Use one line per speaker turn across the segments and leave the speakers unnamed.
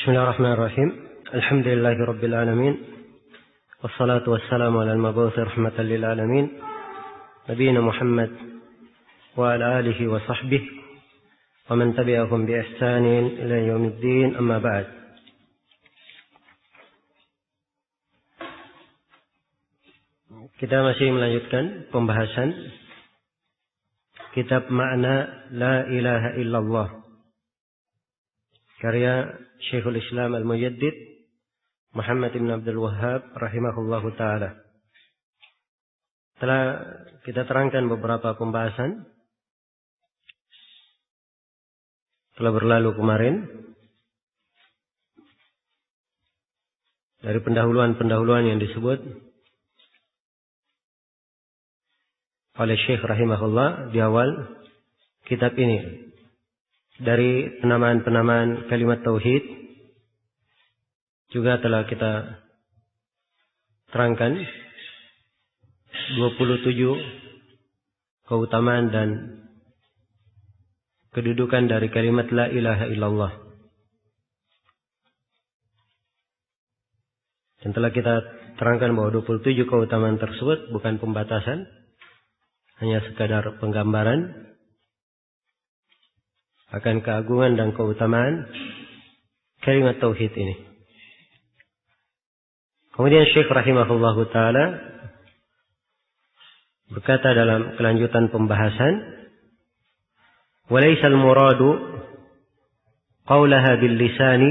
Bismillahirrahmanirrahim. Alhamdulillahirabbil alamin. Wassalatu wassalamu ala al-mabu'uts rahmatan lil alamin. Nabiyina Muhammad wa ala alihi wa sahbihi wa man tabi'ahum bi ihsanin ila yaumiddin, amma ba'd. Kita masih melanjutkan pembahasan kitab Makna La Ilaha Illallah, karya Syekhul Islam Al-Mujaddid Muhammad ibn Abdul Wahhab rahimahullahu ta'ala. Telah kita terangkan beberapa pembahasan telah berlalu kemarin dari pendahuluan-pendahuluan yang disebut oleh Syekh rahimahullah di awal kitab ini, dari penamaan-penamaan kalimat tauhid juga telah kita terangkan 27 keutamaan dan kedudukan dari kalimat la ilaha illallah. Dan telah kita terangkan bahwa 27 keutamaan tersebut bukan pembatasan, hanya sekadar penggambaran akan keagungan dan keutamaan kalimat tauhid ini. Kemudian Syekh rahimahullahu ta'ala berkata dalam kelanjutan pembahasan, وَلَيْسَ الْمُرَادُ قَوْلَهَا بِاللِّسَانِ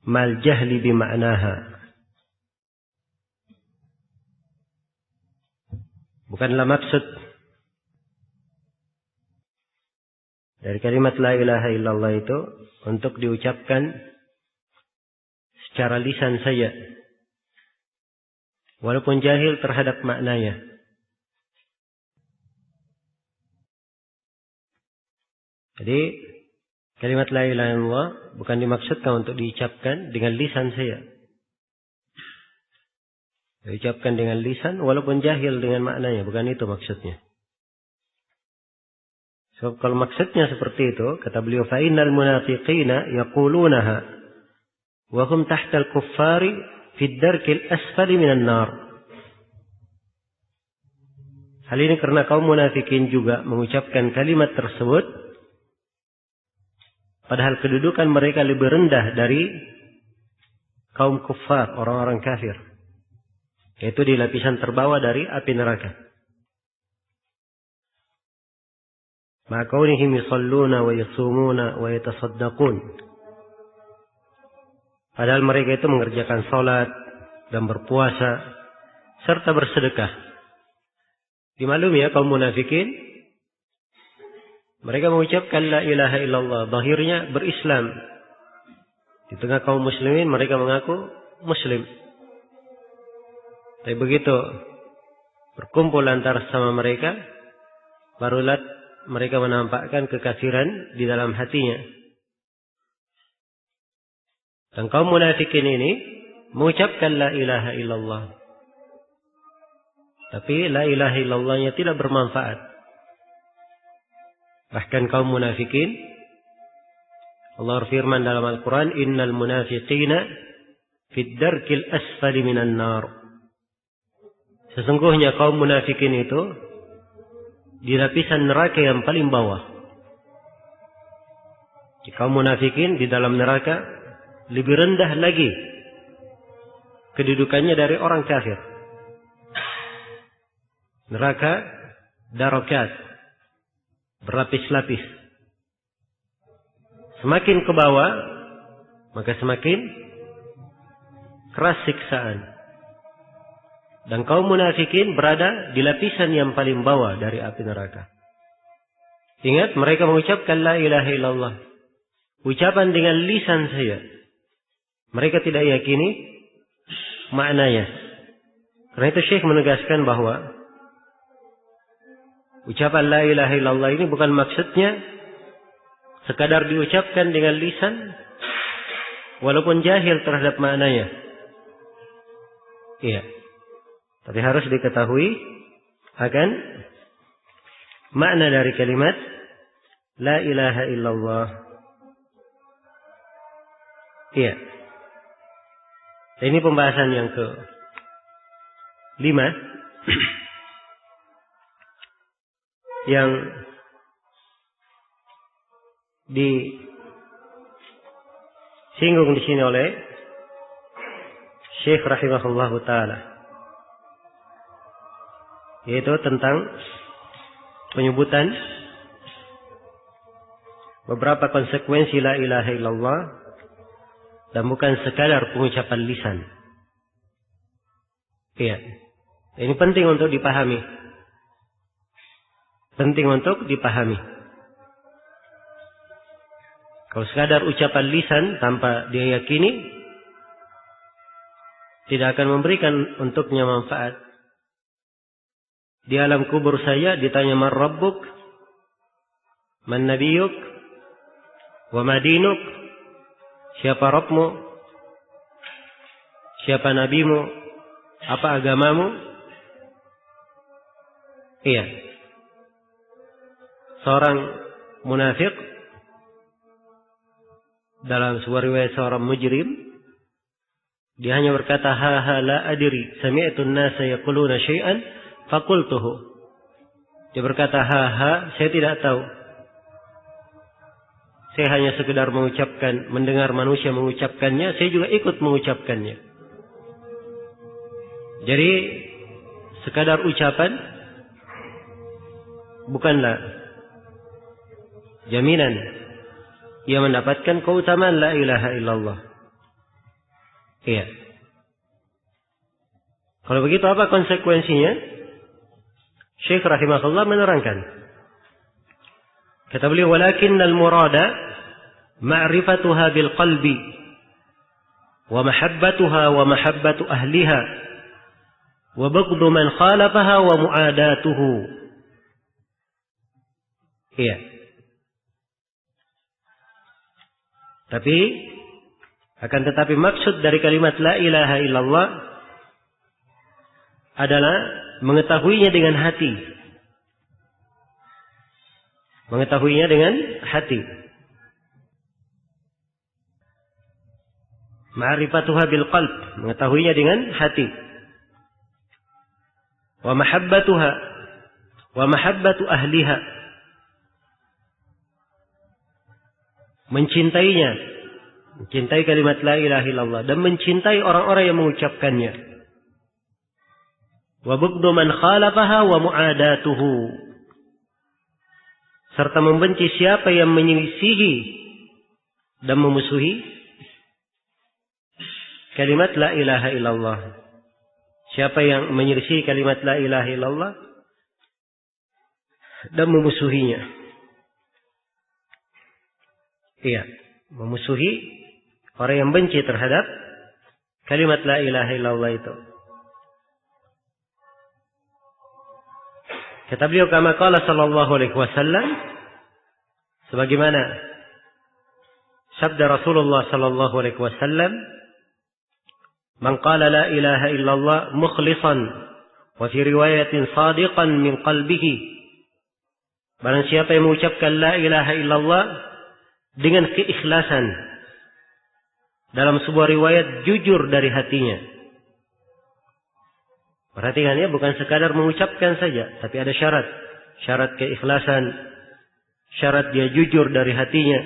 مَا الْجَهْلِ بِمَعْنَاهَا. Bukanlah maksud dari kalimat la ilaha illallah itu untuk diucapkan secara lisan saja, walaupun jahil terhadap maknanya. Jadi kalimat la ilaha illallah bukan dimaksudkan untuk diucapkan dengan lisan saja. Diucapkan dengan lisan walaupun jahil dengan maknanya, bukan itu maksudnya. So, kalau maksudnya seperti itu, kata beliau, فَإِنَّ الْمُنَافِقِينَ يَقُولُونَهَا وَهُمْ تَحْتَ الْكُفَّارِ فِي الدَّرْكِ الْأَسْفَلِ مِنَ النَّارِ. Hal ini karena kaum munafikin juga mengucapkan kalimat tersebut, padahal kedudukan mereka lebih rendah dari kaum kuffar, orang-orang kafir, yaitu di lapisan terbawah dari api neraka. Ma kaunihim yusalluna wa yasumuna wa yatasaddaqun. Padahal mereka itu mengerjakan salat dan berpuasa serta bersedekah. Dimaklumi ya, kaum munafikin mereka mengucapkan la ilaha illallah, zahirnya berislam. Di tengah kaum muslimin mereka mengaku muslim. Tapi begitu berkumpul antara sama mereka, barulah mereka menampakkan kekafiran di dalam hatinya. Dan kaum munafikin ini mengucapkan la ilaha illallah, tapi la ilaha illallahnya tidak bermanfaat. Bahkan kaum munafikin, Allah firman dalam Al-Quran, innal munafiqina fid darkil asfali minan nar. Sesungguhnya kaum munafikin itu di lapisan neraka yang paling bawah. Kaum munafikin di dalam neraka lebih rendah lagi kedudukannya dari orang kafir. Neraka darakat, berlapis-lapis. Semakin ke bawah, maka semakin keras siksaan. Dan kaum munafikin berada di lapisan yang paling bawah dari api neraka. Ingat, mereka mengucapkan la ilaha illallah, ucapan dengan lisan saja. Mereka tidak yakini maknanya. Karena itu Syekh menegaskan bahwa ucapan la ilaha illallah ini bukan maksudnya sekadar diucapkan dengan lisan walaupun jahil terhadap maknanya. Iya. Tapi harus diketahui akan makna dari kalimat la ilaha illallah. Iya. Ini pembahasan yang ke-5 yang disinggung di sini oleh Syekh rahimahullahu taala, yaitu tentang penyebutan beberapa konsekuensi la ilaha illallah dan bukan sekadar pengucapan lisan. Iya. Ini penting untuk dipahami. Penting untuk dipahami. Kalau sekadar ucapan lisan tanpa dia yakini, tidak akan memberikan untuknya manfaat. Di alam kubur saya ditanya man rabbuk, man nabiyuk, wa madinuk, siapa Rabbmu, siapa nabimu, apa agamamu. Iya. Seorang munafik dalam sebuah riwayat seorang mujrim, dia hanya berkata ha la adri sami'tu an-nasa yaquluna syai'an faqultuhu. Dia berkata ha saya tidak tahu. Saya hanya sekedar mendengar manusia mengucapkannya, saya juga ikut mengucapkannya. Jadi sekadar ucapan bukanlah jaminan ia mendapatkan keutamaan la ilaha illallah. Iya. Kalau begitu apa konsekuensinya? Syekh rahimahullah menerangkan. Kata beliau, walakinnal murada ma'rifatuha bil qalbi wa mahabbatuha wa mahabbatu ahliha wa bughdu man khalafaha wa mu'adatuhu. Iya. Akan tetapi maksud dari kalimat la ilaha illallah adalah mengetahuinya dengan hati. Mengetahuinya dengan hati. Ma'rifatuha bil qalb, mengetahuinya dengan hati. Wa mahabbatuha wa mahabbatu ahliha, mencintai kalimat la ilaha illallah dan mencintai orang-orang yang mengucapkannya. Wa bughdu man khalafaha wa mu'adatuhu, serta membenci siapa yang menyelisihi dan memusuhi kalimat la ilaha illallah. Siapa yang menyelisihi kalimat la ilaha illallah dan memusuhinya. Iya, memusuhi orang yang benci terhadap kalimat la ilaha illallah itu. Kata beliau, kama qala sallallahu alaihi wasallam, sebagaimana sabda Rasulullah sallallahu alaihi wasallam, man qala la ilaha illallah mukhlishan wa fi riwayatin sadiqan min qalbihi, barang siapa yang mengucapkan la ilaha illallah dengan keikhlasan, dalam sebuah riwayat jujur dari hatinya. Perhatikan ya, bukan sekadar mengucapkan saja, tapi ada syarat. Syarat keikhlasan, syarat dia jujur dari hatinya.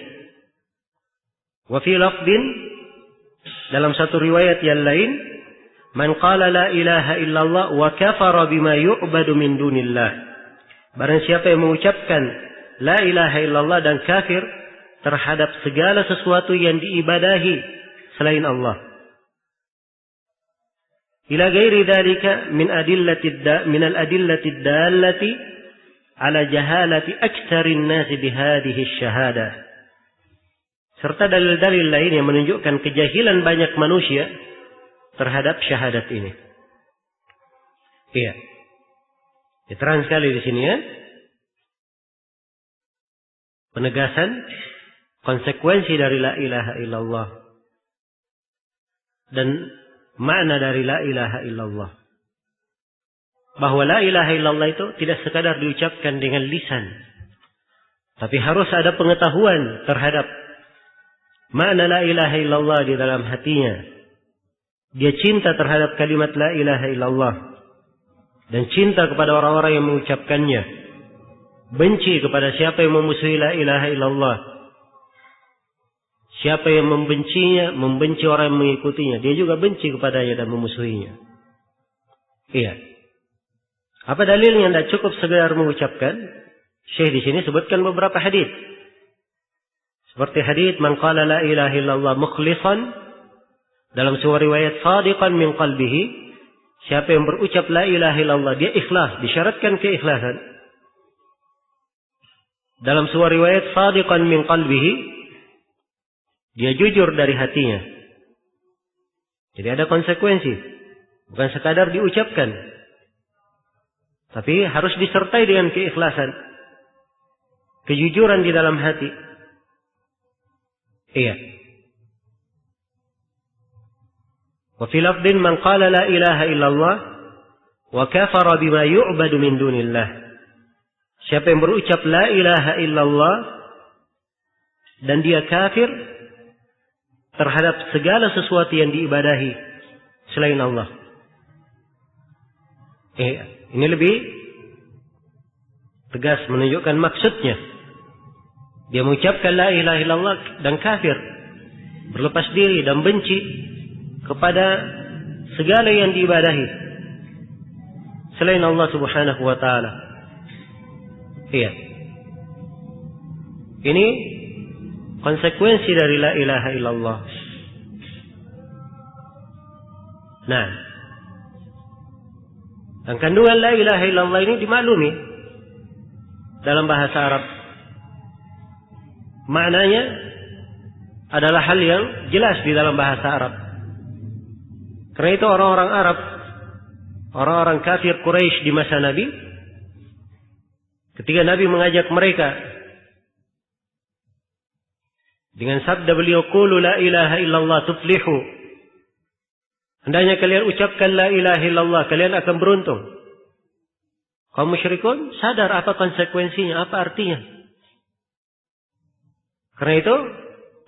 Wa fi lafdin, dalam satu riwayat yang lain, man qala la ilaha illallah wa kafara bima yu'badu min dunillah. Barang siapa yang mengucapkan la ilaha illallah dan kafir terhadap segala sesuatu yang diibadahi selain Allah. Ila ghairi dzalika min al-adillati dallati ala jahalati aktsarin nasi bihadhihi asy-syahadah. Serta dalil-dalil lain yang menunjukkan kejahilan banyak manusia terhadap syahadat ini. Iya. Terang sekali di sini ya. Penegasan konsekuensi dari la ilaha illallah dan makna dari la ilaha illallah. Bahwa la ilaha illallah itu tidak sekadar diucapkan dengan lisan, tapi harus ada pengetahuan terhadap makna la ilaha illallah di dalam hatinya. Dia cinta terhadap kalimat la ilaha illallah. Dan cinta kepada orang-orang yang mengucapkannya. Benci kepada siapa yang memusuhi la ilaha illallah. Siapa yang membencinya, membenci orang yang mengikutinya. Dia juga benci kepadanya dan memusuhinya. Iya. Apa dalilnya? Tidak cukup sekedar mengucapkan. Syekh di sini sebutkan beberapa hadis. Seperti hadis man qala la ilaha illallah mukhlishan, dalam sebuah riwayat sadiqan min qalbihi, siapa yang berucap la ilaha illallah dia ikhlas, disyaratkan keikhlasan. Dalam sebuah riwayat sadiqan min qalbihi, dia jujur dari hatinya. Jadi ada konsekuensi, bukan sekadar diucapkan, tapi harus disertai dengan keikhlasan, kejujuran di dalam hati. Iya. Wa fi lafdhin man qala la ilaha illallah wa kafara bima yu'badu min dunillah. Siapa yang berucap la ilaha illallah dan dia kafir terhadap segala sesuatu yang diibadahi selain Allah. Ini lebih tegas menunjukkan maksudnya. Dia mengucapkan la ilaha illallah dan kafir, berlepas diri dan benci kepada segala yang diibadahi selain Allah Subhanahu wa taala. Iya. Ini konsekuensi dari la ilaha illallah. Nah, dan kandungan la ilaha illallah ini dimaklumi dalam bahasa Arab. Maknanya adalah hal yang jelas di dalam bahasa Arab. Karena itu orang-orang Arab, orang-orang kafir Quraisy di masa Nabi, ketika Nabi mengajak mereka dengan sabda beliau, qulu la ilaha illallah tuflihu, hendaknya kalian ucapkan la ilaha illallah, kalian akan beruntung. Kaum musyrikun sadar apa konsekuensinya, apa artinya. Karena itu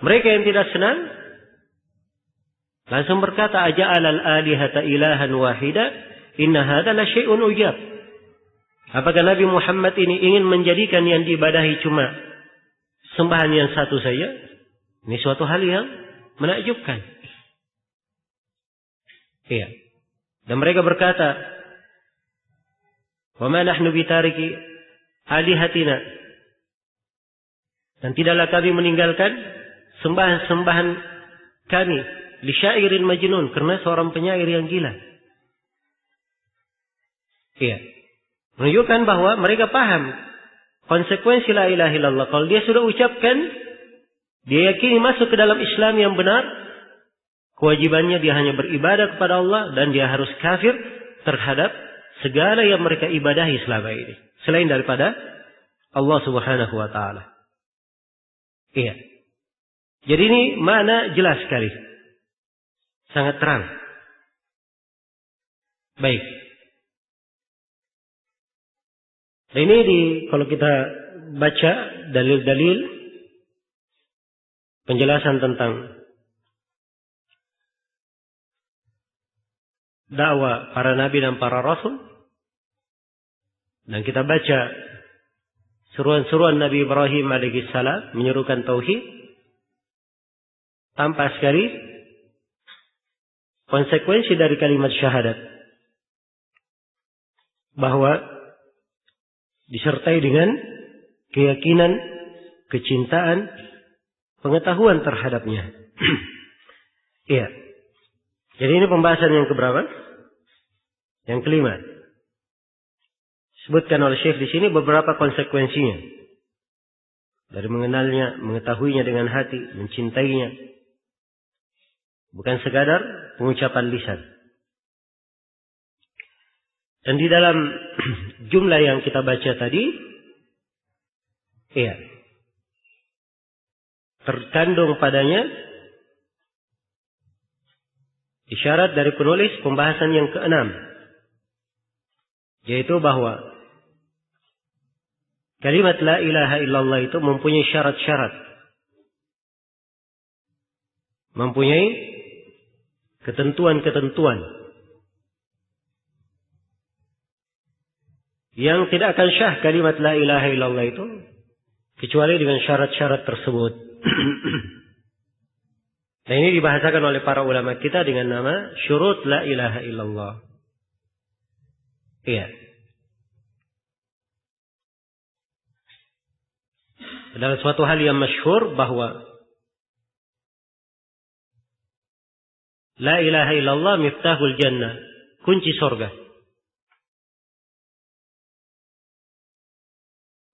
mereka yang tidak senang langsung berkata, aja'alal alihata ilahan wahida inna hadza la syai'un ujab. Apakah Nabi Muhammad ini ingin menjadikan yang diibadahi cuma sembahan yang satu saja? Ini suatu hal yang menakjubkan. Iya. Dan mereka berkata, wa ma nahnu bitariki alihatina, dan tidaklah kami meninggalkan sembahan-sembahan kami li syairin majnun, karena seorang penyair yang gila. Iya. Menunjukkan bahwa mereka paham konsekuensi la ilaha illallah. Kalau dia sudah ucapkan, dia yakini masuk ke dalam Islam yang benar, kewajibannya dia hanya beribadah kepada Allah dan dia harus kafir terhadap segala yang mereka ibadahi selama ini selain daripada Allah Subhanahu wa taala. Iya. Jadi ini makna jelas sekali. Sangat terang. Baik. Dan ini kalau kita baca dalil-dalil penjelasan tentang dakwah para nabi dan para rasul, dan kita baca seruan-seruan Nabi Ibrahim alaihissalam menyerukan tauhid, tampak sekali konsekuensi dari kalimat syahadat bahwa disertai dengan keyakinan, kecintaan, pengetahuan terhadapnya. Iya. Jadi ini pembahasan yang keberapa? Yang kelima. Sebutkan oleh Syekh di sini beberapa konsekuensinya. Dari mengenalnya, mengetahuinya dengan hati, mencintainya. Bukan sekadar pengucapan lisan. Dan di dalam jumlah yang kita baca tadi, iya, terkandung padanya isyarat dari penulis pembahasan yang keenam, yaitu bahwa kalimat la ilaha illallah itu mempunyai syarat-syarat. mempunyai ketentuan-ketentuan yang tidak akan syah kalimat la ilaha illallah itu kecuali dengan syarat-syarat tersebut. Nah, ini dibahasakan oleh para ulama kita dengan nama syurut la ilaha illallah. Iya. Adalah suatu hal yang masyhur bahwa la ilaha illallah miftahul jannah, kunci surga.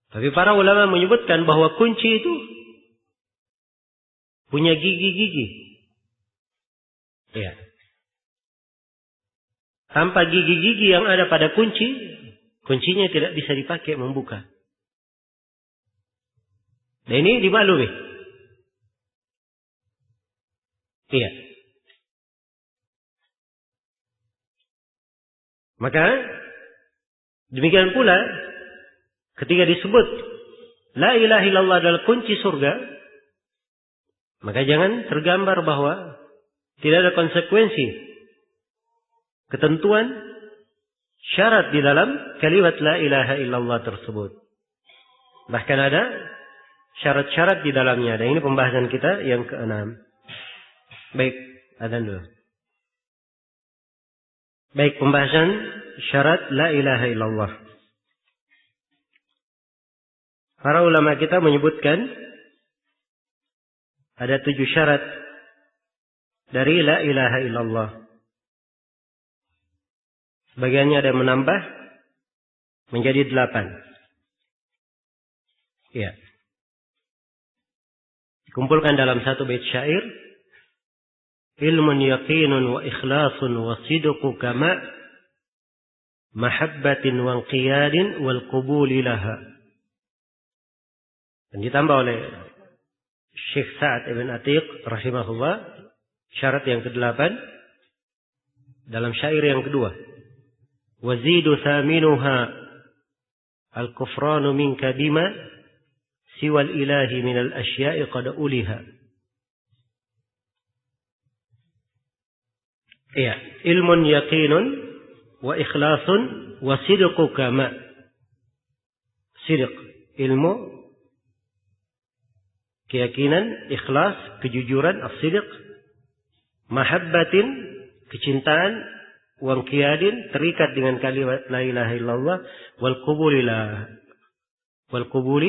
Tapi para ulama menyebutkan bahwa kunci itu punya gigi-gigi. Ya. Tanpa gigi-gigi yang ada pada kunci, kuncinya tidak bisa dipakai membuka. Dan ini dimaklumi. Iya. Maka demikian pula ketika disebut la ilaha illallah adalah kunci surga, maka jangan tergambar bahwa tidak ada konsekuensi, ketentuan, syarat di dalam kalimat la ilaha illallah tersebut. Bahkan ada syarat-syarat di dalamnya. Dan ini pembahasan kita yang ke-6. Baik, adzan dulu. Baik, pembahasan syarat la ilaha illallah. Para ulama kita menyebutkan ada 7 syarat dari la ilaha illallah. Sebagiannya ada yang menambah menjadi 8. Ya. Dikumpulkan dalam satu bait syair. Ilmun yaqinun wa ikhlasun wa sidqu kama mahabbatin wa inqiyadin wal qubuli laha. Dan ditambah oleh Syekh Sa'ad ibn Atiq rahimahullah syarat yang ke-8 dalam syair yang kedua. Wazidu thaminuha al-kufranu minka bima siwal ilahi minal asya'i qad uliha. Iya, ilmun yaqinun wa ikhlasun wa sidqu kama. Sidq, ilmu, keyakinan, ikhlas, kejujuran, as-sidq, mahabbatin, kecintaan, wa inqiyadin, terikat dengan kalimat la ilaha illallah, wal qubuli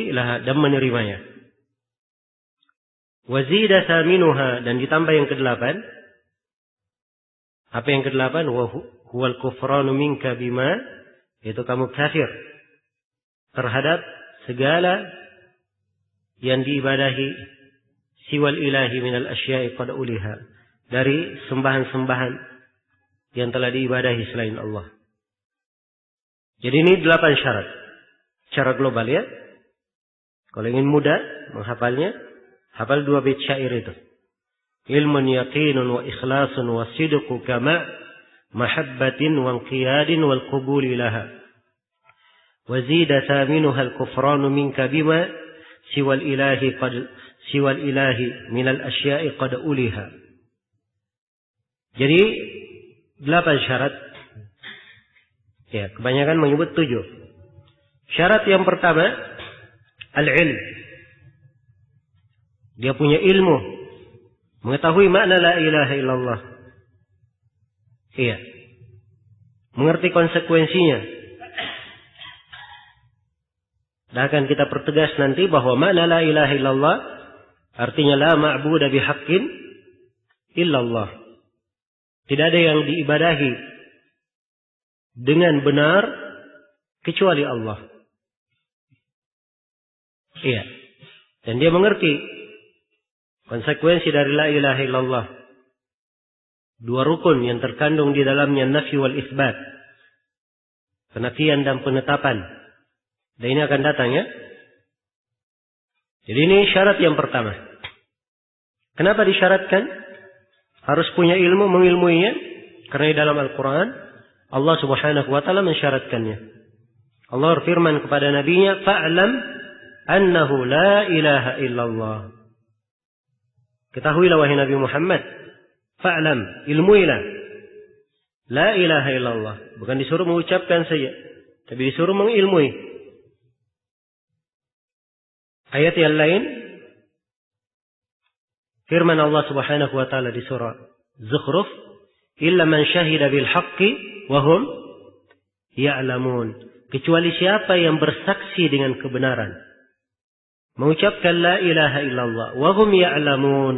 laha, dan menerimanya. Wazida thaminuha, dan ditambah yang ke-8. Apa yang ke-8? Wa huwal kufranu minka bima, yaitu kamu kafir terhadap segala yang diibadahi siwal ilahi minal asya'i qad uliha, dari sembahan-sembahan yang telah diibadahi selain Allah. Jadi ini 8 syarat secara global ya. Kalau ingin mudah menghafalnya, hafal 2 bait syair itu. Ilmun yaqinun wa ikhlasun wa sidqu kama mahabbatin wa inqiyadin wal qubuli laha. Wa zida thaminuha al-kufranu minka bima siwal ilahi minal asya'i qad uliha. Jadi 8 syarat. Ya, kebanyakan menyebut 7. Syarat yang pertama al-ilm. Dia punya ilmu, mengetahui makna la ilaha illallah. Iya. Mengerti konsekuensinya. Dan akan kita pertegas nanti bahwa makna la ilaha illallah artinya la ma'budu bihaqqin illallah. Tidak ada yang diibadahi dengan benar kecuali Allah. Iya. Dan dia mengerti konsekuensi dari la ilaha illallah. 2 rukun yang terkandung di dalamnya, nafi wal isbat. Penafian dan penetapan. Dan ini akan datang ya. Jadi ini syarat yang pertama. Kenapa disyaratkan? Harus punya ilmu, mengilmuinya. Karena di dalam Al-Quran, Allah subhanahu wa ta'ala mensyaratkannya. Allah berfirman kepada nabinya, fa'lam annahu la ilaha illallah. Ketahuilah wahai Nabi Muhammad, fa'lam, ilmuilah, la ilaha illallah. Bukan disuruh mengucapkan saja, tapi disuruh mengilmui. Ayat yang lain, firman Allah Subhanahu wa taala di surah Zukhruf, illa man syahida bil haqqi wa hum ya'lamun. Kecuali siapa yang bersaksi dengan kebenaran, mengucapkan la ilaha illallah wa hum ya'lamun,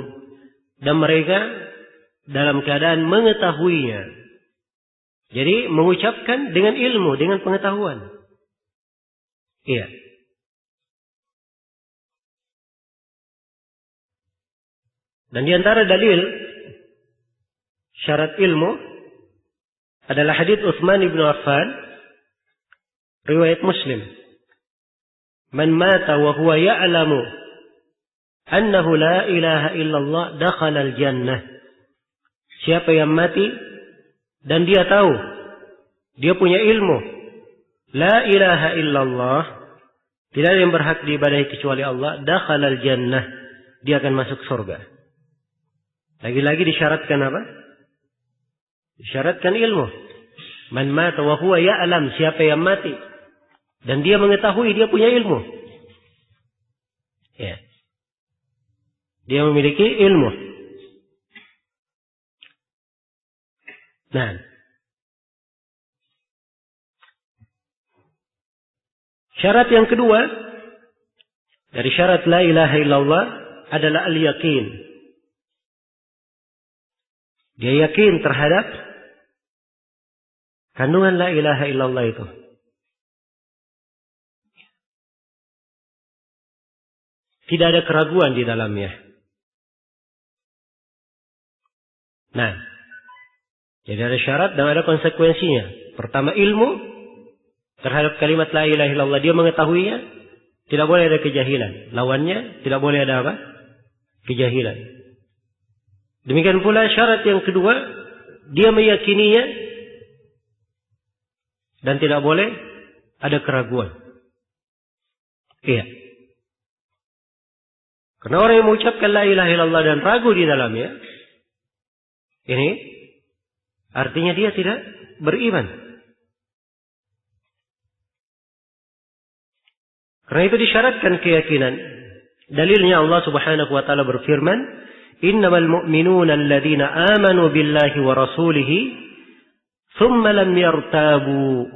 dan mereka dalam keadaan mengetahuinya. Jadi mengucapkan dengan ilmu, dengan pengetahuan. Iya. Dan di antara dalil syarat ilmu adalah hadits Utsman bin Affan, riwayat Muslim. Man mata wa huwa ya'lamu annahu la ilaha illallah dakhala al-jannah. Siapa yang mati dan dia tahu, dia punya ilmu, la ilaha illallah, tidak ada yang berhak diibadahi kecuali Allah, dakhala al-jannah, dia akan masuk surga. Lagi-lagi disyaratkan apa? Disyaratkan ilmu. Man mata wa huwa ya'lam, siapa yang mati dan dia mengetahui, dia punya ilmu. Ya. Dia memiliki ilmu. Nah, syarat yang kedua dari syarat la ilaha illallah adalah al-yaqin. Dia yakin terhadap kandungan la ilaha illallah itu. Tidak ada keraguan di dalamnya. Nah, jadi ada syarat dan ada konsekuensinya. Pertama, ilmu terhadap kalimat la ilaha illallah. Dia mengetahuinya, tidak boleh ada kejahilan. Lawannya, tidak boleh ada apa? Kejahilan. Demikian pula syarat yang kedua, dia meyakininya dan tidak boleh ada keraguan. Iya. Karena orang yang mengucapkan la ilaha illallah dan ragu di dalamnya, ini artinya dia tidak beriman. Karena itu disyaratkan keyakinan. Dalilnya Allah Subhanahu wa taala berfirman, innamal mu'minuna alladhina amanu billahi wa rasulihi thumma lam yartabu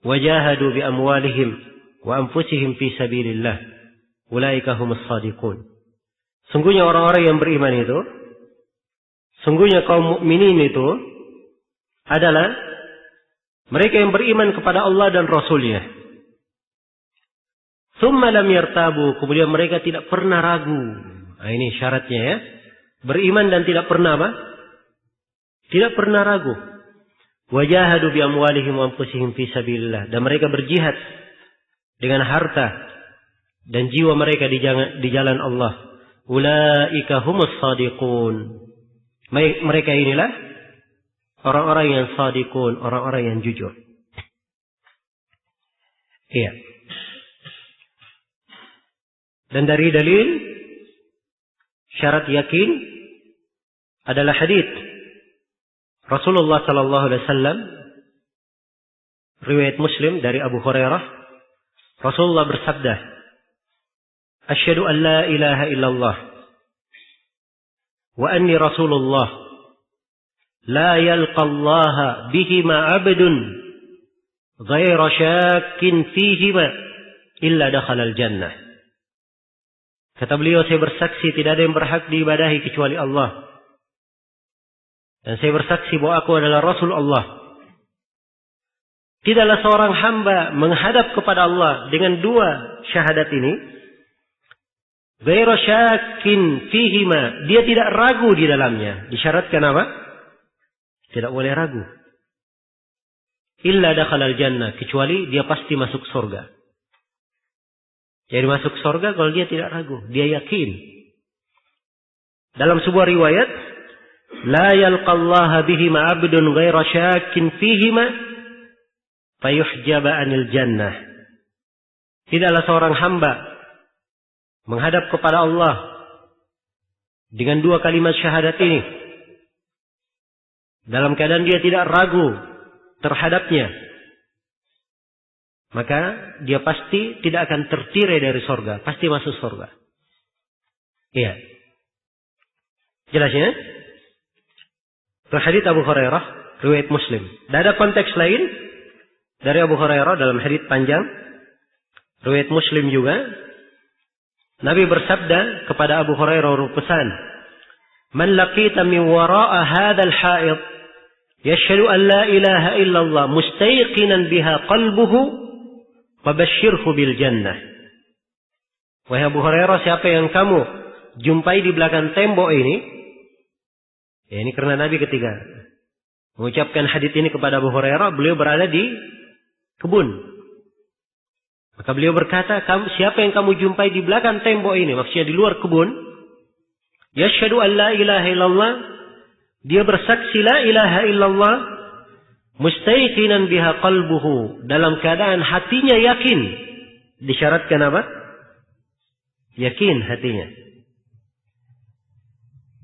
wajahadu bi amwalihim wa anfusihim fi sabilillah ulaika humus shadiqun. Sungguhnya orang-orang yang beriman itu, sungguhnya kaum mukminin itu adalah mereka yang beriman kepada Allah dan Rasulnya. Thumma lam yartabu, kemudian mereka tidak pernah ragu. Nah, ini syaratnya ya. Beriman dan tidak pernah apa? Tidak pernah ragu. Wajahadu bi amwalihim wa anfusihim fi sabilillah, dan mereka berjihad dengan harta dan jiwa mereka di jalan Allah. Ulaika humus shadiqun. Mereka inilah orang-orang yang shadiqun, orang-orang yang jujur. Iya. Dan dari dalil syarat yakin adalah hadits Rasulullah sallallahu alaihi wasallam, riwayat Muslim dari Abu Hurairah. Rasulullah bersabda, asyhadu an la ilaha illallah wa anni rasulullah la yalqa Allah bihima abdun ghaira syakkin fihima illa dakhala al-jannah. Kata beliau, saya bersaksi tidak ada yang berhak diibadahi kecuali Allah. Dan saya bersaksi bahwa aku adalah Rasul Allah. Tidaklah seorang hamba menghadap kepada Allah dengan dua syahadat ini, ghairu syakkin fihima, dia tidak ragu di dalamnya. Disyaratkan apa? Tidak boleh ragu. Illa dakhalal jannah, kecuali dia pasti masuk surga. Jadi masuk surga kalau dia tidak ragu, dia yakin. Dalam sebuah riwayat, la yalqallaha bihima abdun ghaira syakkin fihima fayuhjaba anil jannah. Tidaklah seorang hamba menghadap kepada Allah dengan dua kalimat syahadat ini, dalam keadaan dia tidak ragu terhadapnya, maka dia pasti tidak akan tertirai dari surga, pasti masuk surga. Iya. Jelas ya? Hadits Abu Hurairah, riwayat Muslim. Dan ada konteks lain dari Abu Hurairah dalam hadits panjang, riwayat Muslim juga. Nabi bersabda kepada Abu Hurairah berpesan, "Man laqita min wara'a hadzal ha'id yashhadu an la ilaha illallah mustayqinan biha qalbuhu fabashshirhu bil jannah." Wahai Abu Hurairah, siapa yang kamu jumpai di belakang tembok ini, ya ini karena Nabi ketika mengucapkan hadits ini kepada Abu Hurairah, beliau berada di kebun. Maka beliau berkata, siapa yang kamu jumpai di belakang tembok ini, maksudnya di luar kebun, yashhadu an la ilaha illallah, dia bersaksi la ilaha illallah, mustayqinan biha qalbuhu, dalam keadaan hatinya yakin. Disyaratkan apa? Yakin hatinya.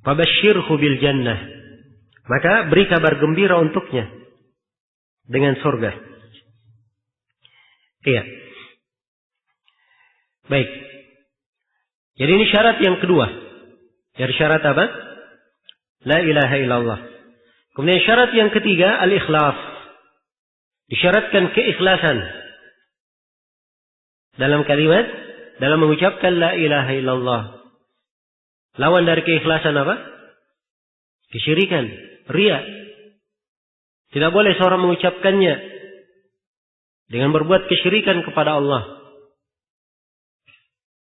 Fabashshirhu bil jannah, maka beri kabar gembira untuknya dengan surga. Iya. Baik. Jadi ini syarat yang kedua. Dari syarat apa? La ilaha illallah. Kemudian syarat yang ketiga, al-ikhlas. Disyaratkan keikhlasan dalam kalimat, dalam mengucapkan la ilaha illallah. Lawan dari keikhlasan apa? Kesyirikan, riya. Tidak boleh seorang mengucapkannya dengan berbuat kesyirikan kepada Allah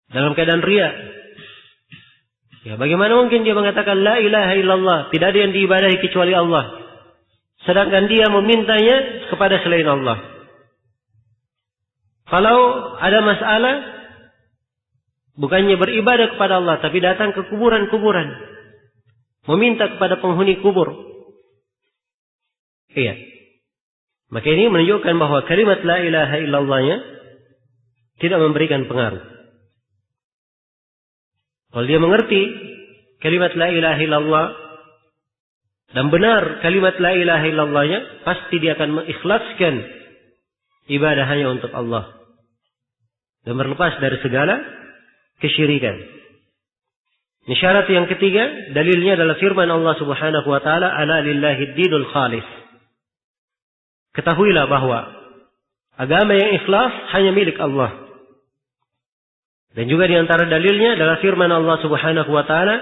dalam keadaan riya. Ya, bagaimana mungkin dia mengatakan la ilaha illallah, tidak ada yang diibadahi kecuali Allah, sedangkan dia memintanya kepada selain Allah. Kalau ada masalah, bukannya beribadah kepada Allah, tapi datang ke kuburan-kuburan, meminta kepada penghuni kubur. Iya. Maka ini menunjukkan bahwa kalimat la ilaha illallahnya tidak memberikan pengaruh. Kalau dia mengerti kalimat la ilaha illallah dan benar kalimat la ilaha illallahnya, pasti dia akan mengikhlaskan ibadah hanya untuk Allah dan berlepas dari segala kesyirikan. Ini syarat yang ketiga, dalilnya adalah firman Allah Subhanahu wa taala, "Ala lillahi ad-dinul khalis." Ketahuilah bahwa agama yang ikhlas hanya milik Allah. Dan juga di antara dalilnya adalah firman Allah Subhanahu wa taala,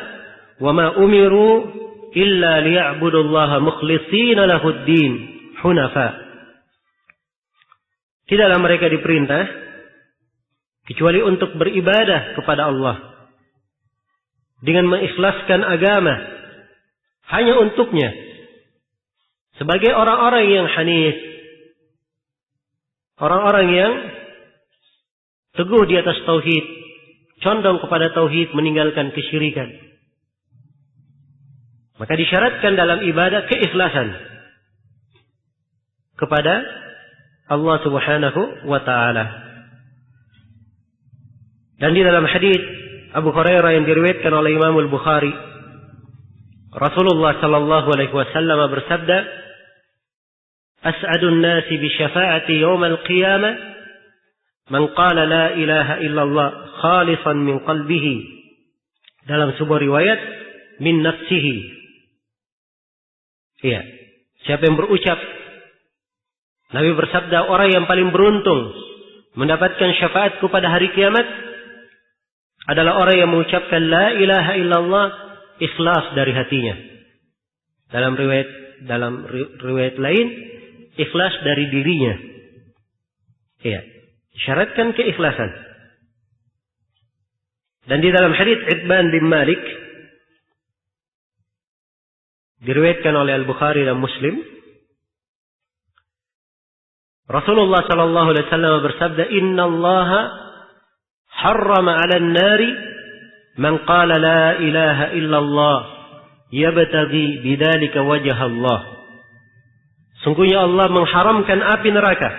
"Wa ma umiru illa liya'budullaha mukhlishina lahud-din hunafa." Tidaklah mereka diperintah kecuali untuk beribadah kepada Allah dengan mengikhlaskan agama hanya untuknya, sebagai orang-orang yang hanif, orang-orang yang teguh di atas tauhid, condong kepada tauhid, meninggalkan kesyirikan. Maka disyaratkan dalam ibadah keikhlasan kepada Allah Subhanahu wa taala. Dan di dalam hadis Abu Hurairah yang diriwayatkan oleh Imam Al-Bukhari, Rasulullah sallallahu alaihi wasallam bersabda, "As'adun nasi bi syafaati yaumil qiyamah man qala la ilaha illallah khalisan min qalbihi." Dalam sebuah riwayat, min nafsihi. Iya. Siapa yang berucap, Nabi bersabda, orang yang paling beruntung mendapatkan syafaatku pada hari kiamat adalah orang yang mengucapkan la ilaha illallah ikhlas dari hatinya. Dalam riwayat lain, ikhlas dari dirinya. Iya. Syaratkan keikhlasan. Dan di dalam hadits Itban bin Malik diriwayatkan oleh Al-Bukhari dan Muslim, Rasulullah sallallahu alaihi wasallam bersabda, "Innallaha harrama 'alan nari man qala la ilaha illallah yabtaghi bidzalika wajha Allah." Sungguhnya Allah mengharamkan api neraka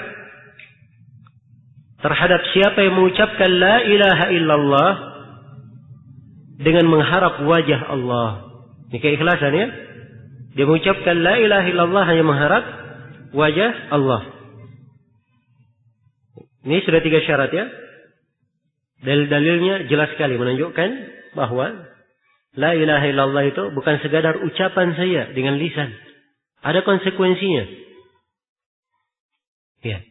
terhadap siapa yang mengucapkan la ilaha illallah dengan mengharap wajah Allah. Ini keikhlasan ya. Dia mengucapkan la ilaha illallah hanya mengharap wajah Allah. Ini sudah 3 syarat ya. Dalil-dalilnya jelas sekali menunjukkan bahwa la ilaha illallah itu bukan sekadar ucapan saya dengan lisan. Ada konsekuensinya. Ya.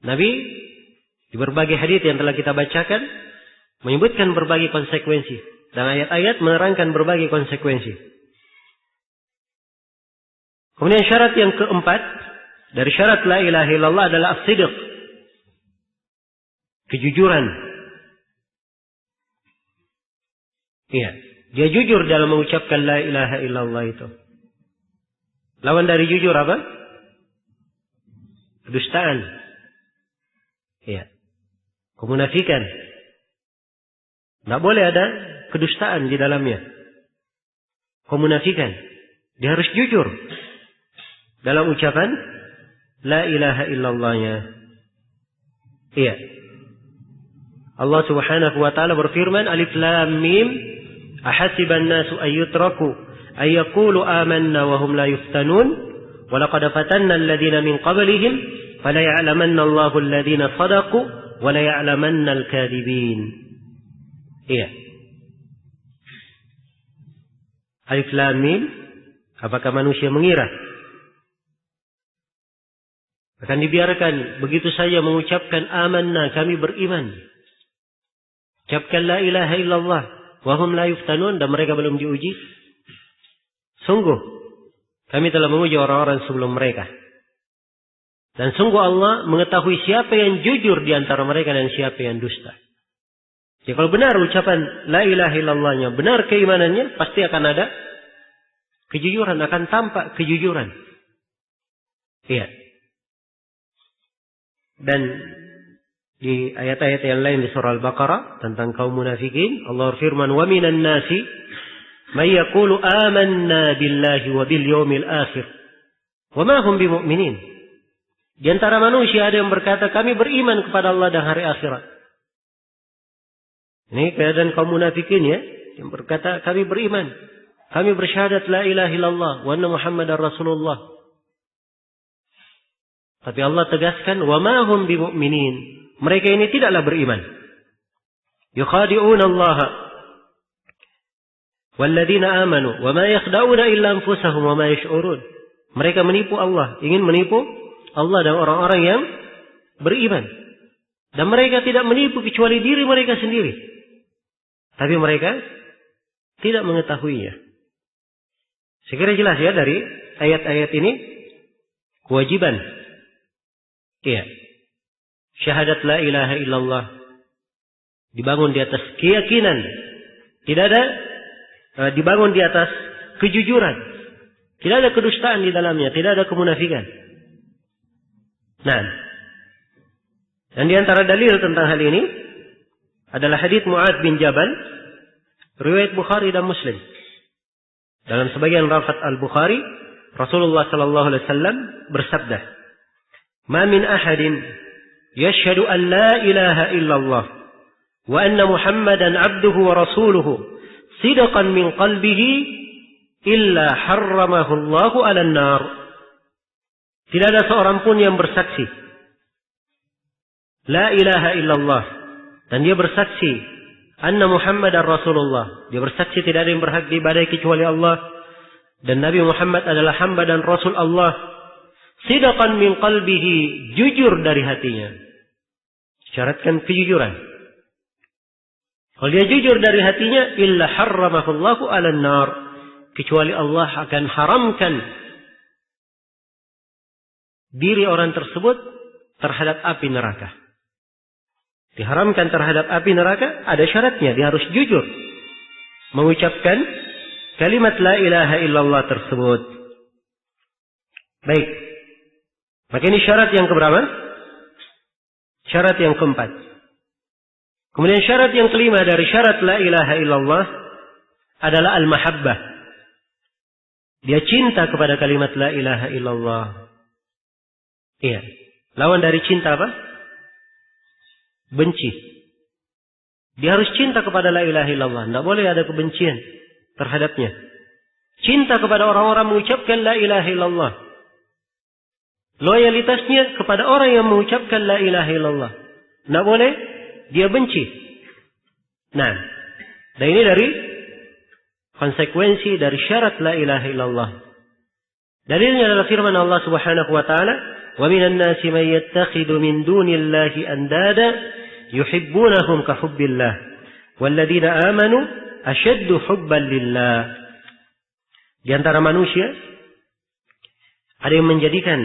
Nabi di berbagai hadits yang telah kita bacakan menyebutkan berbagai konsekuensi dan ayat-ayat menerangkan berbagai konsekuensi. Kemudian syarat yang keempat dari syarat la ilaha illallah adalah as-sidq. Kejujuran. Iya, dia jujur dalam mengucapkan la ilaha illallah itu. Lawan dari jujur apa? Kedustaan. Iya. Kemunafikan. Tidak boleh ada kedustaan di dalamnya. Kemunafikan. Dia harus jujur dalam ucapan la ilaha illallahnya. Iya. Allah Subhanahu wa taala berfirman Alif Lam Mim ahasiban nasu ayyutraku ayyaqulu amanna wa hum la yuftanun wa laqad fatanna alladhina min qablihim fala ya'lamanna Allahu alladhina sadaqu wa la ya'lamanna al-kadhibin. Iya. Alif Lam Mim, apakah manusia mengira akan dibiarkan begitu saja mengucapkan amanna, kami beriman, ucapkan la ilaha illallah wa hum la yuftanun, dan mereka belum diuji? Sungguh kami telah menguji orang-orang sebelum mereka, dan sungguh Allah mengetahui siapa yang jujur di antara mereka dan siapa yang dusta. Jadi kalau benar ucapan la ilaha illallahnya, benar keimanannya, pasti akan ada kejujuran, akan tampak kejujuran. Iya. Dan di ayat-ayat yang lain di surah Al-Baqarah tentang kaum munafikin, Allah berfirman, "Wa minan nasi may yaqulu amanna billahi wa bil yawmil akhir wa ma hum bimu'minin." Di antara manusia ada yang berkata, kami beriman kepada Allah dan hari akhirat. Ini keadaan kaum munafikin ya, yang berkata kami beriman, kami bersyahadat la ilaha illallah wa anna Muhammadar Rasulullah. Tapi Allah tegaskan, wa ma hum bimu'minin. Mereka ini tidaklah beriman. Yukhadi'una Allah walladzina amanu wa ma yakhda'una illa anfusahum wa ma yash'urun. Mereka menipu Allah, ingin menipu Allah dan orang-orang yang beriman. Dan mereka tidak menipu kecuali diri mereka sendiri. Tapi mereka tidak mengetahuinya. Sekiranya jelas ya dari ayat-ayat ini kewajiban. Iya. Syahadat la ilaha illallah dibangun di atas keyakinan. Tidak ada dibangun di atas kejujuran. Tidak ada kedustaan di dalamnya, tidak ada kemunafikan. Nah, dan di antara dalil tentang hal ini adalah hadits Mu'adz bin Jabal, riwayat Bukhari dan Muslim. Dalam sebagian lafaz Al-Bukhari, Rasulullah sallallahu alaihi wasallam bersabda, "Ma min ahadin yashhadu an la ilaha illallah wa anna Muhammadan 'abduhu wa rasuluhu sidqan min qalbihi illa harramahu Allahu 'alan nar." Tidak ada seorang pun yang bersaksi la ilaha illallah dan dia bersaksi anna Muhammadar Rasulullah. Dia bersaksi tidak ada yang berhak diibadahi kecuali Allah dan Nabi Muhammad adalah hamba dan rasul Allah. Sidaqan min qalbihi, jujur dari hatinya. Syaratkan kejujuran. Kalau dia jujur dari hatinya, illa harramahullahu 'alan nar, kecuali Allah akan haramkan diri orang tersebut terhadap api neraka. Diharamkan terhadap api neraka, ada syaratnya, dia harus jujur mengucapkan kalimat la ilaha illallah tersebut. Baik. Maka ini syarat yang keberapa? Syarat yang keempat. Kemudian syarat yang kelima dari syarat la ilaha illallah adalah al-mahabbah. Dia cinta kepada kalimat la ilaha illallah. Iya. Lawan dari cinta apa? Benci. Dia harus cinta kepada la ilaha illallah. Tidak boleh ada kebencian terhadapnya. Cinta kepada orang-orang mengucapkan la ilaha illallah. Loyalitasnya kepada orang yang mengucapkan la ilaha illallah. Tidak boleh dia benci. Nah, dan ini dari konsekuensi dari syarat la ilaha illallah. Dalilnya adalah firman Allah Subhanahu wa taala, "Wa minan nasi may yattakhidhu min dunillahi andada yuhibbunahum ka hubbillah walladzina amanu ashaddu hubban lillah." Di antara manusia ada yang menjadikan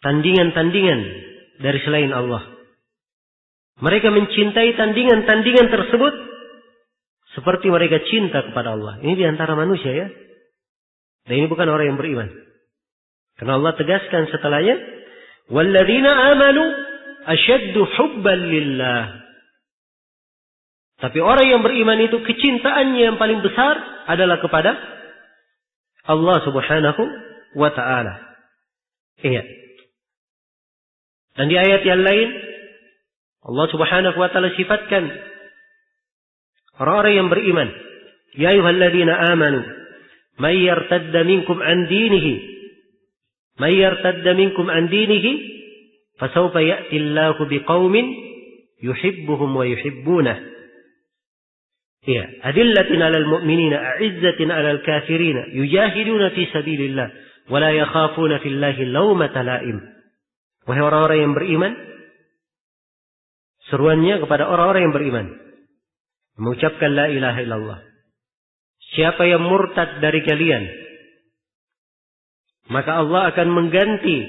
tandingan-tandingan dari selain Allah. Mereka mencintai tandingan-tandingan tersebut seperti mereka cinta kepada Allah. Ini di antara manusia ya. Dan ini bukan orang yang beriman. Karena Allah tegaskan setelahnya, "Walladzina amanu asyaddu hubban lillah." Tapi orang yang beriman itu kecintaannya yang paling besar adalah kepada Allah Subhanahu wa ta'ala. Iya. Dan di ayat yang lain Allah Subhanahu wa ta'ala sifatkan orang-orang yang beriman. Ya ayyuhalladzina amanu may yartadda minkum an dinihi fasawfa ya'ti Allahu biqaumin yuhibbuhum wa yuhibbunah. Ya, adillatin 'alal mu'minina a'izzatin 'alal kafirina yujahiduna fi sabilillah wa la yakhafuna fillahi laumata la'im. Wahai orang-orang yang beriman, seruannya kepada orang-orang yang beriman mengucapkan la ilaha illallah. Siapa yang murtad dari kalian, maka Allah akan mengganti.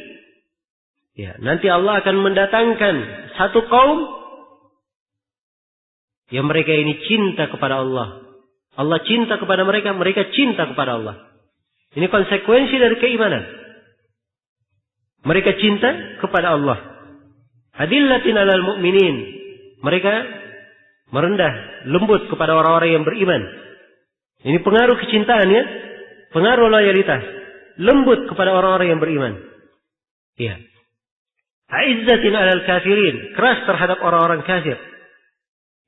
Ya, nanti Allah akan mendatangkan satu kaum yang mereka ini cinta kepada Allah. Allah cinta kepada mereka, mereka cinta kepada Allah. Ini konsekuensi dari keimanan. Mereka cinta kepada Allah. Adillatin 'alal mu'minin. Mereka merendah, lembut kepada orang-orang yang beriman. Ini pengaruh kecintaan ya. Pengaruh loyalitas. Lembut kepada orang-orang yang beriman. Iya. A'izzatin 'alal kafirin. Keras terhadap orang-orang kafir.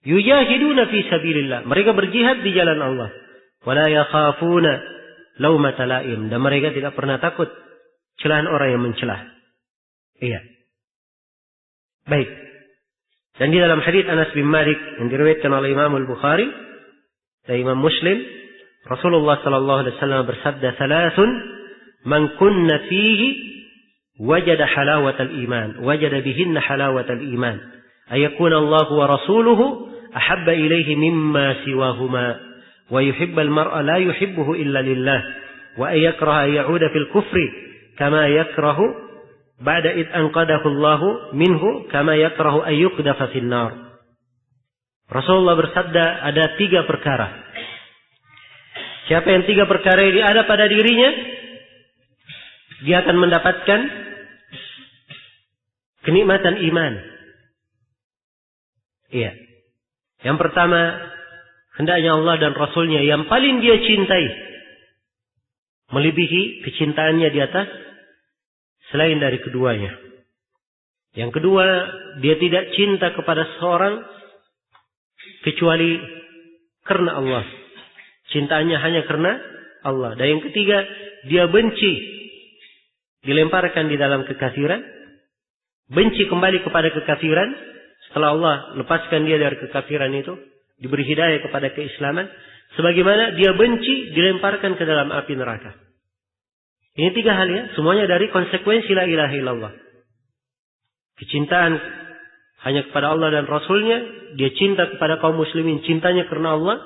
Yujahiduna fi sabilillah. Mereka berjihad di jalan Allah. Wala yakhafuna laumata la'im. Dan mereka tidak pernah takut celahan orang yang mencelah. Iya. Baik. Dan di dalam hadits Anas bin Malik yang diriwayatkan oleh Imam Al-Bukhari dan Imam Muslim, Rasulullah sallallahu alaihi wasallam bersabda, "Thalathun man kunna fihi wajada halawatal iman, wajada bihinna halawatal iman. Ayakuna Allah wa rasuluhu ahabba ilaihi mimma siwahuma wa yuhibbal mar'a la yuhibbuhu illa lillah wa ayakraha ya'uda fil kufri kama yakrahu ba'da id anqadahu Allah minhu kama yakrahu ayyuqdafa fil nar." Rasulullah bersabda, ada 3 perkara. Siapa yang 3 perkara ini ada pada dirinya, dia akan mendapatkan kenikmatan iman. Iya. Yang pertama, hendaknya Allah dan Rasulnya yang paling dia cintai, melebihi kecintaannya di atas selain dari keduanya. Yang kedua, dia tidak cinta kepada seorang kecuali karena Allah. Cintaannya hanya karena Allah. Dan yang ketiga, dia benci, dilemparkan di dalam kekafiran, benci kembali kepada kekafiran. Setelah Allah lepaskan dia dari kekafiran itu, diberi hidayah kepada keislaman, sebagaimana dia benci dilemparkan ke dalam api neraka. Ini 3 hal ya, semuanya dari konsekuensi la ilaha illallah. Kecintaan hanya kepada Allah dan Rasulnya, dia cinta kepada kaum muslimin, cintanya karena Allah.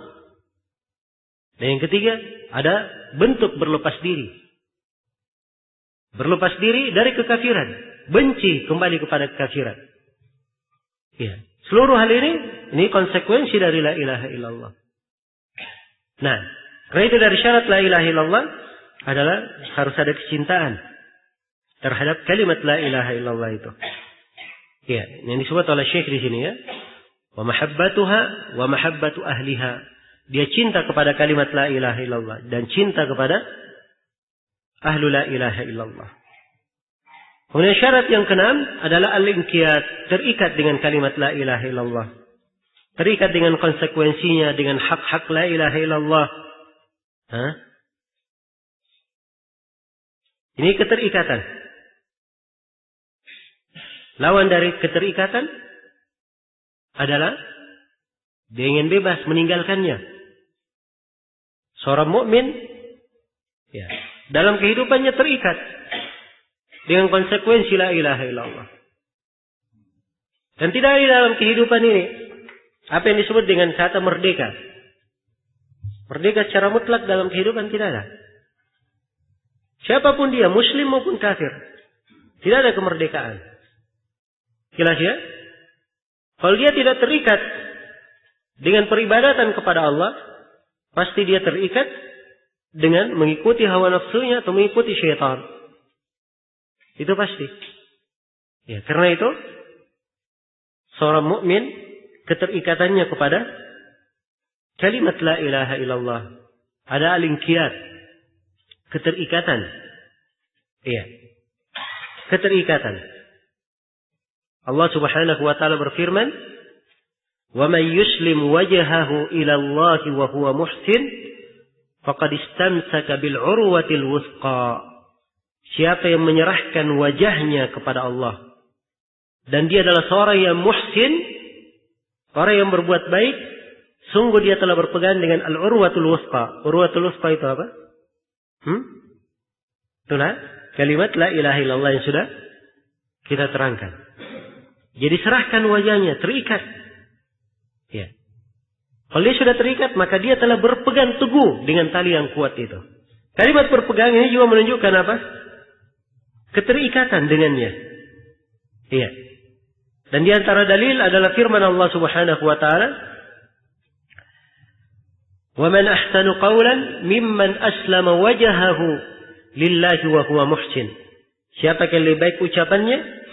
Dan yang ketiga, ada bentuk berlepas diri. Berlepas diri dari kekafiran, benci kembali kepada kekafiran. Ya, seluruh hal ini konsekuensi dari la ilaha illallah. Nah, karena itu dari syarat la ilaha illallah adalah harus ada kecintaan terhadap kalimat la ilaha illallah itu. Ya, yang disebut oleh Syekh di sini ya. Wa mahabbatuha wa mahabbatu ahliha. Dia cinta kepada kalimat la ilaha illallah dan cinta kepada ahlu la ilaha illallah. Kemudian syarat yang keenam adalah al-inqiyad, terikat dengan kalimat la ilaha illallah. terikat dengan konsekuensinya, dengan hak-hak la ilaha illallah. Ini keterikatan. Lawan dari keterikatan adalah dia ingin bebas meninggalkannya. Seorang mukmin dalam kehidupannya terikat dengan konsekuensi la ilaha illallah. Dan tidak ada dalam kehidupan ini apa yang disebut dengan kata merdeka. Merdeka secara mutlak dalam kehidupan tidak ada. Siapapun dia, muslim maupun kafir, tidak ada kemerdekaan. Jelas ya? Kalau dia tidak terikat dengan peribadatan kepada Allah, pasti dia terikat dengan mengikuti hawa nafsunya atau mengikuti syaitan. Itu pasti. Ya, karena itu seorang mukmin keterikatannya kepada kalimat la ilaha illallah ada al-inqiyad, keterikatan. Iya. Keterikatan. Allah Subhanahu wa taala berfirman, "Wa may yuslim wajhahu ila Allah wa huwa muhsin, faqad istamsaka bil urwatil wuthqa." Siapa yang menyerahkan wajahnya kepada Allah dan dia adalah seorang yang muhsin, orang yang berbuat baik, sungguh dia telah berpegang dengan al-urwatul wuthqa. Urwatul wuthqa itu apa? Itulah kalimat la ilaha illallah yang sudah kita terangkan. Jadi serahkan wajahnya, terikat. Ya. Kalau dia sudah terikat, maka dia telah berpegang teguh dengan tali yang kuat itu. Kalimat berpegang ini juga menunjukkan apa? Keterikatan dengannya. Iya. Dan di antara dalil adalah firman Allah Subhanahu wa taala, "Wa man ahsanu qawlan mimman aslama wajhahu lillahi wa huwa muhsin." Siapa yang lebih baik ucapannya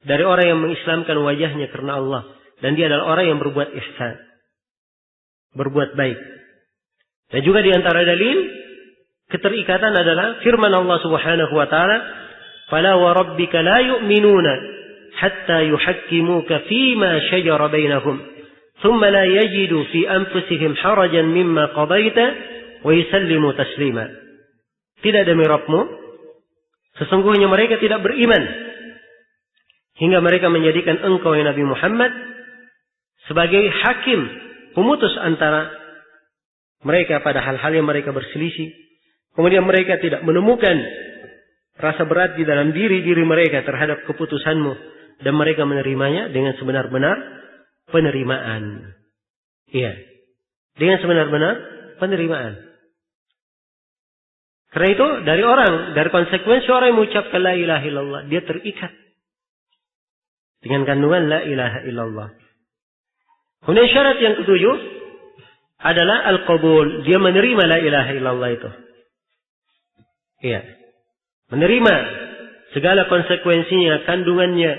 dari orang yang mengislamkan wajahnya karena Allah dan dia adalah orang yang berbuat ihsan, berbuat baik. Dan juga di antara dalil keterikatan adalah firman Allah Subhanahu wa taala, "Fala wa rabbika la yu'minuna hatta yuhakkimuka fima shajara bainahum, thumma la yajidu fi anfusihim harajan mimma qadaita wa yusallimu taslima." Tidak demi Rabbmu, sesungguhnya mereka tidak beriman hingga mereka menjadikan engkau ya Nabi Muhammad sebagai hakim, pemutus antara mereka pada hal-hal yang mereka berselisih. Kemudian mereka tidak menemukan rasa berat di dalam diri-diri mereka terhadap keputusanmu dan mereka menerimanya dengan sebenar-benar penerimaan. Iya. Dengan sebenar-benar penerimaan. Karena itu dari konsekuensi orang yang mengucapkan la ilaha illallah, dia terikat dengan kandungan la ilaha illallah. Kemudian syarat yang ketujuh adalah al-qabul. Dia menerima la ilaha illallah itu. Iya. Menerima segala konsekuensinya, kandungannya,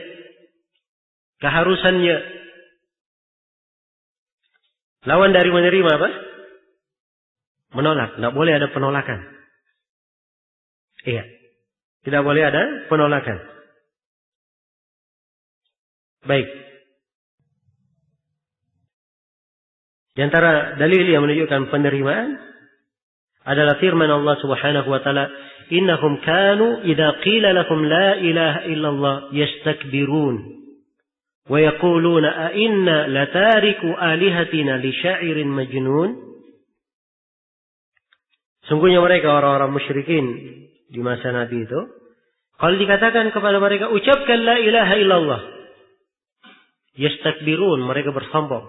keharusannya. Lawan dari menerima apa? Menolak. Tidak boleh ada penolakan. Iya. Tidak boleh ada penolakan. Baik. Di antara dalil yang menunjukkan penerimaan adalah firman Allah Subhanahu wa taala, "Innahum kanu idza qila lahum la ilaha illallah yastakbirun wa yaquluna a inna latariku alihatina li sya'irin majnun." Sungguhnya mereka orang-orang musyrikin di masa Nabi itu, kalau dikatakan kepada mereka ucapkan la ilaha illallah, yastakbirun, mereka bersombong,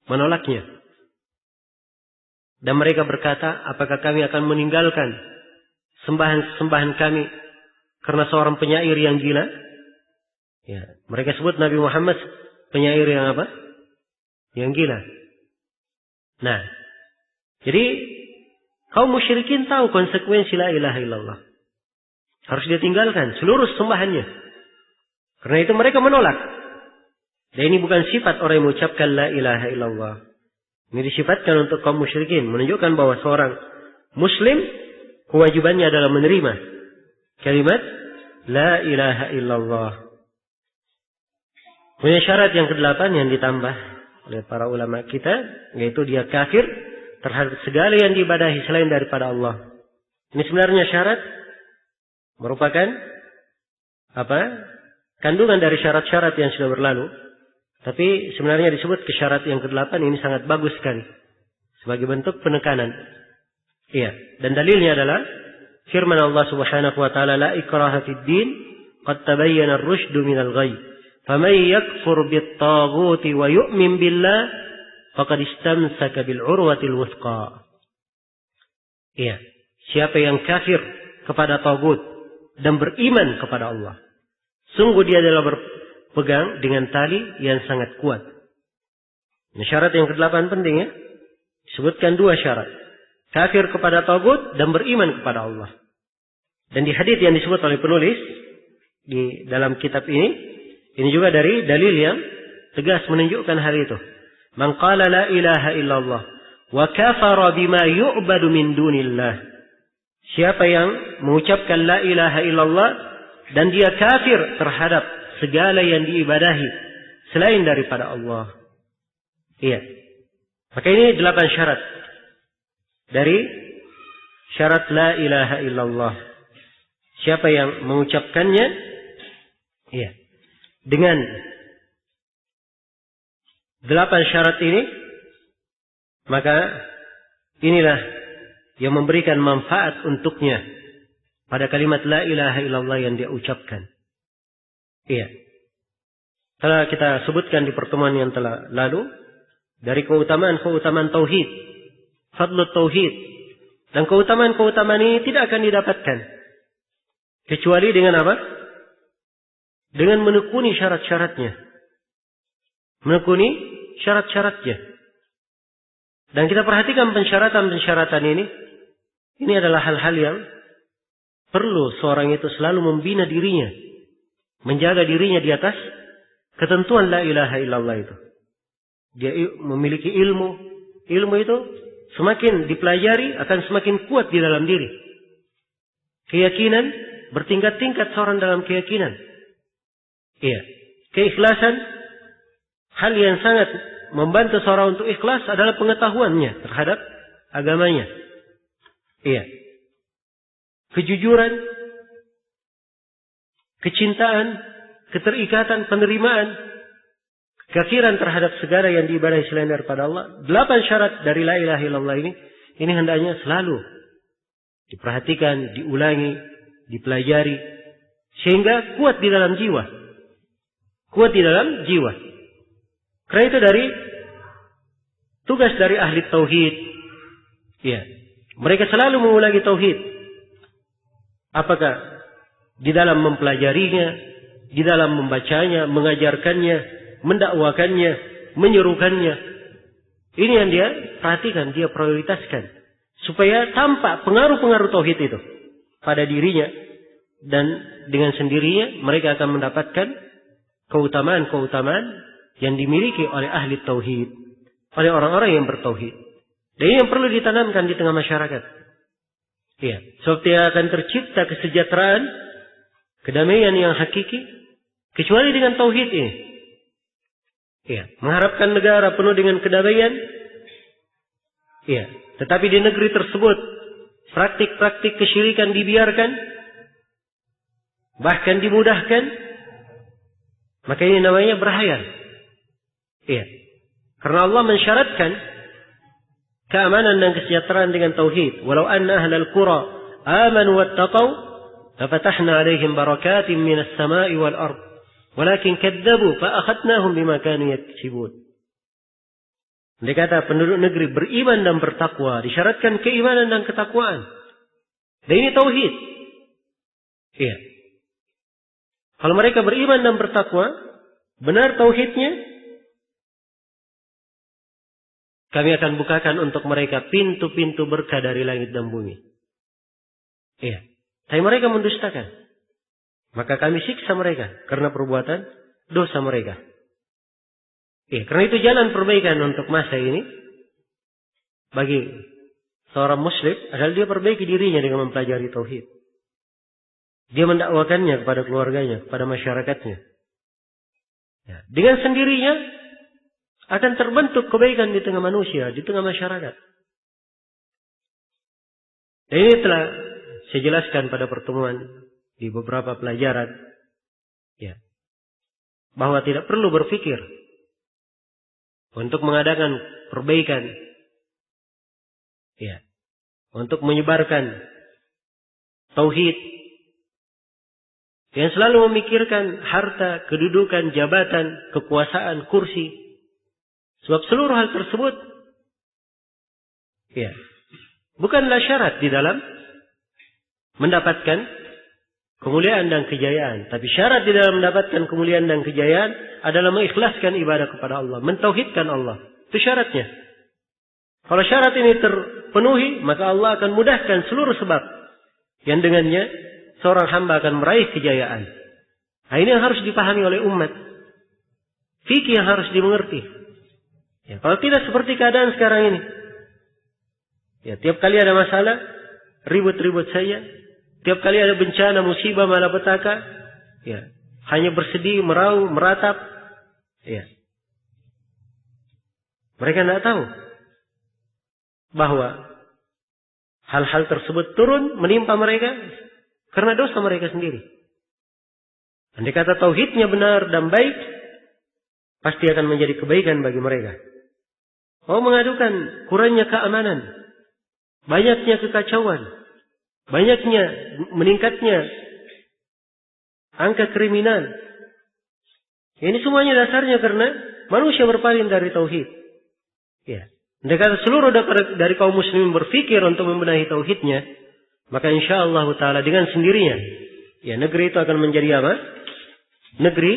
menolaknya. Dan mereka berkata, apakah kami akan meninggalkan sembahan-sembahan kami karena seorang penyair yang gila? Ya, mereka sebut Nabi Muhammad penyair yang apa? Yang gila. Nah, jadi kaum musyrikin tahu konsekuensi la ilaha illallah. Harus dia tinggalkan seluruh sembahannya. Karena itu mereka menolak. Dan ini bukan sifat orang yang mengucapkan la ilaha illallah. Ini disifatkan untuk kaum musyrikin. Menunjukkan bahwa seorang muslim kewajibannya adalah menerima kalimat la ilaha illallah. Punya syarat yang ke-8 yang ditambah oleh para ulama kita, yaitu dia kafir terhadap segala yang diibadahi selain daripada Allah. Ini sebenarnya syarat, merupakan kandungan dari syarat-syarat yang sudah berlalu. Tapi sebenarnya disebut ke syarat yang ke-8, ini sangat bagus sekali sebagai bentuk penekanan. Iya, dan dalilnya adalah firman Allah Subhanahu wa taala, la ikraha fid din qad tabayyana ar-rusydu minal ghayy faman yakfur bit-taghuti wa yu'min billah faqad istamsaka bil urwatil wuthqa. Iya, siapa yang kafir kepada tagut dan beriman kepada Allah, sungguh dia adalah berpegang dengan tali yang sangat kuat. Ini syarat yang ke-8 penting ya. Disebutkan 2 syarat. Kafir kepada tagut dan beriman kepada Allah. Dan di hadits yang disebut oleh penulis di dalam kitab ini juga dari dalil yang tegas menunjukkan hal itu. Man qala la ilaha illallah wa kafara bima yu'badu min dunillah. Siapa yang mengucapkan la ilaha illallah dan dia kafir terhadap segala yang diibadahi selain daripada Allah. Iya. Maka ini 8 syarat dari syarat la ilaha illallah. Siapa yang mengucapkannya, iya, dengan 8 syarat ini, maka inilah yang memberikan manfaat untuknya pada kalimat la ilaha illallah yang dia ucapkan. Iya. Telah kita sebutkan di pertemuan yang telah lalu dari keutamaan tauhid, fadlut tauhid, dan keutamaan ini tidak akan didapatkan kecuali dengan apa? Dengan menekuni syarat-syaratnya. Menekuni syarat-syaratnya. Dan kita perhatikan pensyaratan ini. Ini adalah hal-hal yang perlu seorang itu selalu membina dirinya. Menjaga dirinya di atas ketentuan la ilaha illallah itu. Dia memiliki ilmu. Ilmu itu semakin dipelajari akan semakin kuat di dalam diri. Keyakinan bertingkat-tingkat seorang dalam keyakinan. Iya. Keikhlasan, hal yang sangat membantu seorang untuk ikhlas adalah pengetahuannya terhadap agamanya. Iya. Kejujuran, kecintaan, keterikatan, penerimaan, kekafiran terhadap segala yang diibadahi selain daripada Allah. 8 syarat dari la ilaha illallah ini hendaknya selalu diperhatikan, diulangi, dipelajari, sehingga kuat di dalam jiwa. Kuat di dalam jiwa. Karena itu dari tugas dari ahli tauhid. Ya, mereka selalu mengulangi tauhid. Apakah di dalam mempelajarinya, di dalam membacanya, mengajarkannya, mendakwakannya, menyerukannya. Ini yang dia perhatikan, dia prioritaskan. Supaya tampak pengaruh-pengaruh tauhid itu pada dirinya. Dan dengan sendirinya mereka akan mendapatkan keutamaan-keutamaan yang dimiliki oleh ahli tauhid. Oleh orang-orang yang bertauhid. Dan ini yang perlu ditanamkan di tengah masyarakat. Ya, sebab tidak akan tercipta kesejahteraan, kedamaian yang hakiki, kecuali dengan tauhid ini. Ya, mengharapkan negara penuh dengan kedamaian. Ya, tetapi di negeri tersebut praktik-praktik kesyirikan dibiarkan, bahkan dimudahkan, maka ini namanya berhayal. Ya, karena Allah mensyaratkan keamanan dan kesejahteraan dengan tauhid. Walau anna ahlal qura amanu wattaqau lafatahna alaihim barakatin minas sama'i wal ard. Walakin kadzabu fa akhadnahum bima kanu yaksibun. Dia kata penduduk negeri beriman dan bertakwa, disyaratkan keimanan dan ketakwaan. Dan ini tauhid. Iya. Kalau mereka beriman dan bertakwa, benar tauhidnya, kami akan bukakan untuk mereka pintu-pintu berkah dari langit dan bumi. Iya. Tapi mereka mendustakan. Maka kami siksa mereka karena perbuatan dosa mereka. Iya. Karena itu jalan perbaikan untuk masa ini bagi seorang muslim adalah dia perbaiki dirinya dengan mempelajari tauhid. Dia mendakwakannya kepada keluarganya, kepada masyarakatnya. Ya. Dengan sendirinya akan terbentuk kebaikan di tengah manusia, di tengah masyarakat. Dan ini telah saya jelaskan pada pertemuan di beberapa pelajaran, ya, bahwa tidak perlu berpikir untuk mengadakan perbaikan, ya, untuk menyebarkan tauhid, yang selalu memikirkan harta, kedudukan, jabatan, kekuasaan, kursi. Sebab seluruh hal tersebut, ya, bukanlah syarat di dalam mendapatkan kemuliaan dan kejayaan. Tapi syarat di dalam mendapatkan kemuliaan dan kejayaan adalah mengikhlaskan ibadah kepada Allah, mentauhidkan Allah. Itu syaratnya. Kalau syarat ini terpenuhi, maka Allah akan mudahkan seluruh sebab yang dengannya seorang hamba akan meraih kejayaan. Nah, ini yang harus dipahami oleh umat. Fikih yang harus dimengerti. Ya, kalau tidak seperti keadaan sekarang ini. Ya, tiap kali ada masalah, ribut-ribut saja. Tiap kali ada bencana, musibah, malapetaka, ya, hanya bersedih, meraung, meratap. Ya. Mereka tidak tahu bahwa hal-hal tersebut turun menimpa mereka karena dosa mereka sendiri. Andai kata tauhidnya benar dan baik, pasti akan menjadi kebaikan bagi mereka. Mau mengadukan kurangnya keamanan, banyaknya kekacauan, banyaknya meningkatnya angka kriminal. Ini semuanya dasarnya karena manusia berpaling dari tauhid. Ya. Andai kata seluruh dari kaum muslimin berfikir untuk membenahi tauhidnya, maka insyaallah taala dengan sendirinya, ya, negeri itu akan menjadi apa? Negeri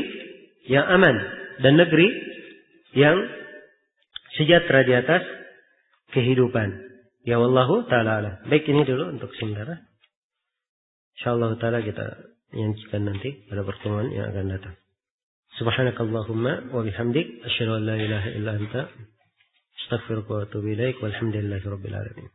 yang aman dan negeri yang sejahtera di atas kehidupan. Ya wallahu taala alam. Baik, ini dulu untuk sementara. Insyaallah taala kita lanjutkan nanti pada pertemuan yang akan datang. Subhanakallahumma wa bihamdik asyhadu an la ilaha illa anta astaghfiruka wa atubu ilaik walhamdulillahi rabbil alamin.